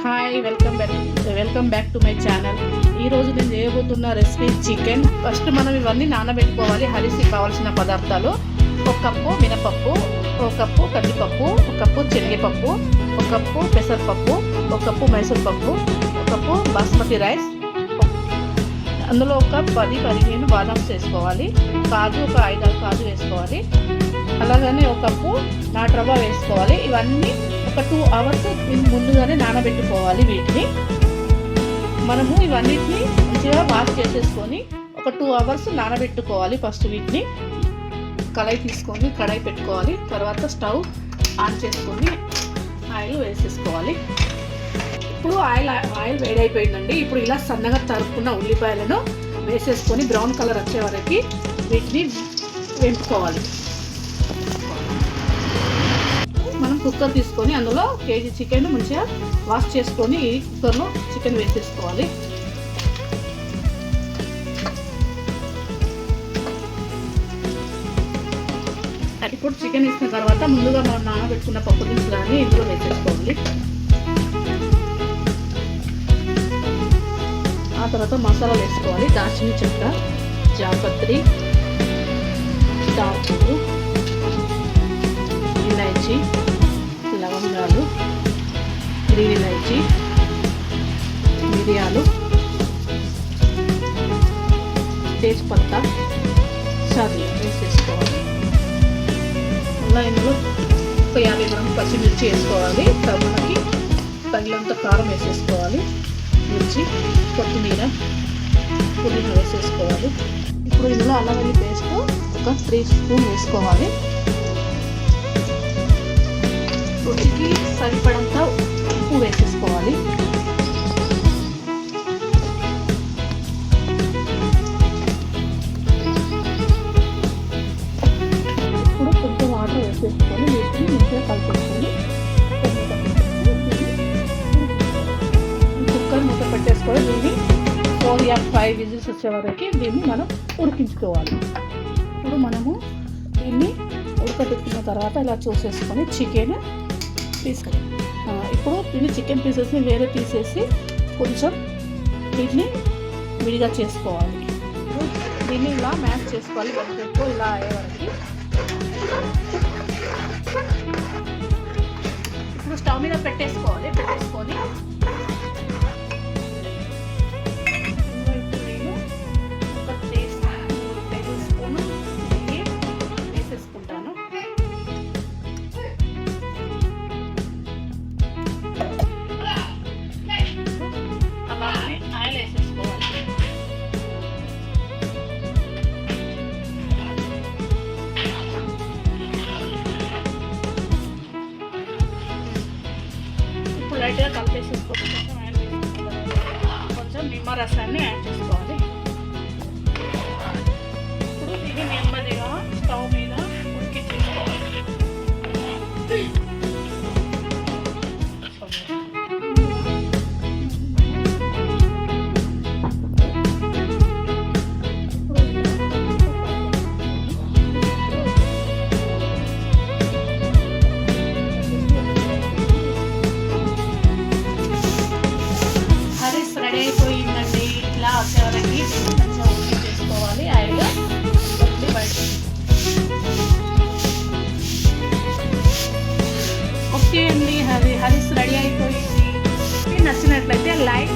Hi welcome back to my channel. ఈరోజు నేను చేయబోతున్న రెసిపీ చికెన్. ఫస్ట్ మనం ఇవన్నీ నానబెట్టుకోవాలి. హరిసి కావాల్సిన పదార్థాలు: 1 కప్పు మినపప్పు, 1 కప్పు కందిపప్పు, 1 కప్పు శనగపప్పు, 1 కప్పు పెసరపప్పు, 1 కప్పు మైసూర్ పప్పు, 1 కప్పు బాస్మతి రైస్, అందులో ఒక 10-15 బాదామ్స్ వేసుకోవాలి. కాజు ఒక 5-6 కాజు వేసుకోవాలి. అలాగనే 1 కప్పు నాటు రవ్వ వేసుకోవాలి. ఇవన్నీ ఒక 2 అవర్స్ ముందుగానే నానబెట్టుకోవాలి. వీటిని మనము ఇవన్నిటిని మంచిగా వాష్ చేసేసుకొని ఒక 2 అవర్స్ నానబెట్టుకోవాలి. ఫస్ట్ వీటిని కడాయి పెట్టుకోవాలి. తర్వాత స్టవ్ ఆన్ చేసుకొని ఆయిల్ వేసేసుకోవాలి. ఇప్పుడు ఆయిల్ వేడైపోయిందండి. ఇప్పుడు ఇలా సన్నగా తరుక్కున్న ఉల్లిపాయలను వేసేసుకొని బ్రౌన్ కలర్ వచ్చే వరకు వీటిని వేపుకోవాలి. మనం కుక్కర్ తీసుకొని అందులో కేజీ చికెన్ మంచిగా వాష్ చేసుకొని ఈ కుక్కర్లో చికెన్ వేసేసుకోవాలి. ఇప్పుడు చికెన్ వేసిన తర్వాత ముందుగా మనం నానబెట్టుకున్న పప్పు దినుసులన్నీ ఇందులో వేసేసుకోవాలి. ఆ తర్వాత మసాలాలు వేసుకోవాలి. దాల్చిన చెక్క, జాపత్రి, స్టార్పు, ఇలాచీ, లవంగాలు, గ్రీన్ ఇలాచీ, మిరియాలు, తేజ్పత్తా, షాజీరా వేసేసుకోవాలి. అలా ఇందులో ఒక 50 గ్రాములు పచ్చిమిర్చి వేసుకోవాలి. మనకి తగినంత కారం వేసేసుకోవాలి. మిర్చి, కొత్తిమీర, పుదీనా వేసేసుకోవాలి. ఇప్పుడు ఇందులో అల్లం వెల్లుల్లి పేస్ట్ ఒక 3 స్పూన్ వేసుకోవాలి. రుచికి సరిపడంత ఉప్పు వేసేసుకోవాలి. ఇప్పుడు కొంచెం వాటర్ వేసేసుకొని వీటిని మంచిగా కలిపేసుకొని కుక్కర్ మూత పెట్టేసుకొని దీన్ని 4-5 విజిల్స్ వచ్చే వరకు దీన్ని మనం ఉడికించుకోవాలి. ఇప్పుడు మనము దీన్ని ఉడకబెట్టిన తర్వాత ఇలా చూసేసుకొని చికెన్ తీసుకొని ఇప్పుడు దీన్ని చికెన్ పీసెస్ని వేరే తీసేసి కొంచెం వీటిని విడిగా చేసుకోవాలి. దీన్ని ఇలా మ్యాష్ చేసుకోవాలి. బొట్టెట్టు ఇలా అయ్యే వరకు. ఇప్పుడు స్టవ్ మీద పెట్టేసుకొని నేను ఒక 3 టేబుల్ స్పూన్ నెయ్యి వేసేసుకుంటాను. అలాగే ఆయిల్ వేసేసుకోవాలి. ఇప్పుడు లైట్గా కలిపేసేసుకోవాలి. కొంచెం ఆయిల్ వేసుకుంటాం. కొంచెం నిమ్మరసాన్ని యాడ్ చేసుకోవాలి. ఇప్పుడు ఇది నెమ్మదిగా స్టవ్ మీద ఉడికించేసుకోవాలి. రెడీ అయిపోయిందండి. ఇలా వచ్చేవరకు మంచిగా ఉడికించేసుకోవాలి. ఆయిల్ బయట. ఓకే అండి, హరీస్ రెడీ అయిపోయింది. నచ్చినట్లయితే లైక్